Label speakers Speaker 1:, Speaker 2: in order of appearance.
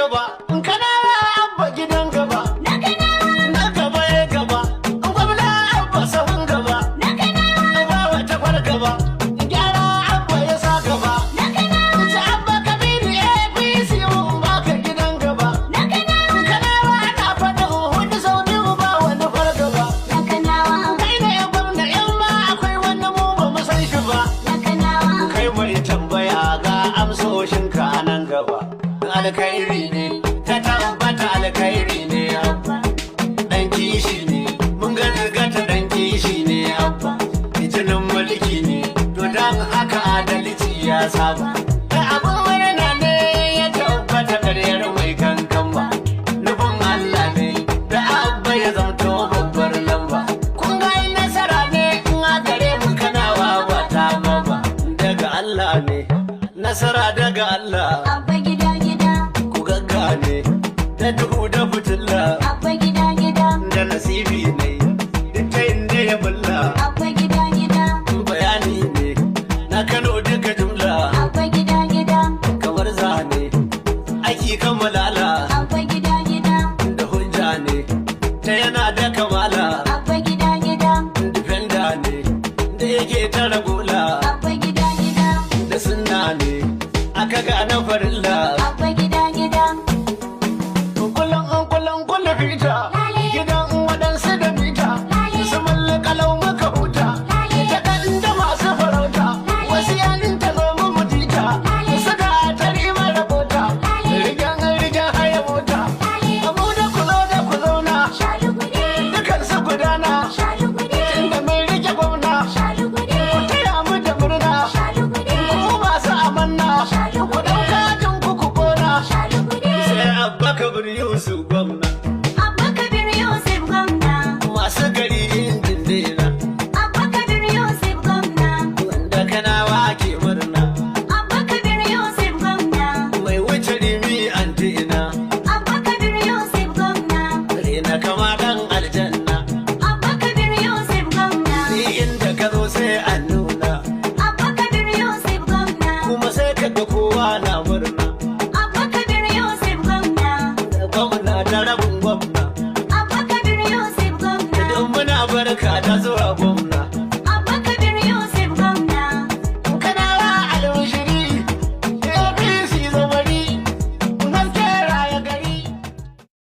Speaker 1: gaba, kana abba gidan gaba. Na gaba ya gaba, gwamna abba sahun gaba. Ba wata kwar gaba, gyara abba ya sa gaba. Ta abba kabiru APC mun baka gidan gaba. Kana ana faɗin hudu sau biyu ba wani far gaba. Kai ne gwamna in ma akwai wani mu ba mu san shi ba. Kai mai tambaya ga amsoshinka nan gaba. Alkhairi ne, ta tabbata alkhairi ne abba. Dan kishi ne, mun gargata dan kishi ne abba. Jinin mulki ne, to dan haka adalci ya saba. Abin murna ne ya tabbata karyar mai kankan ba. Nufin Allah ne, da abba ya zamto babbar lamba. Kun ga nasara ne in a gare mu kana wawa ta maba. Daga Allah ne, nasara daga Allah. Ku gaggane, da duhu da fitilla. Da nasibi ne, duk ta inda ya bulla. Bayani ne, na Kano duka jumla. Kamar zane, aiki kamalala. Da hujja ne, ta yana da kamala. Difenda ne, da yake tara gula. Da sunna ne, aka gane farilla. Kullum fita, gidan waɗansu da mita. Su kalau muka huta, ta ɗan da masu farauta. Wasu yanin ta zo mu mutita, suka tari mara bota. Rigen haya mota, abu da ku zauna. Dukan su gudana, inda mai rike gwamna. Ku taya mu da murna, ku masu amanna. Ku ɗauka jin ku kona, sai abba kabir Yusuf gwamna. Masu gari injin dina, wanda kanawa ke murna. Mai wuce rimi antina, rena kama dan aljanna. Ni inda ka zo sai annu.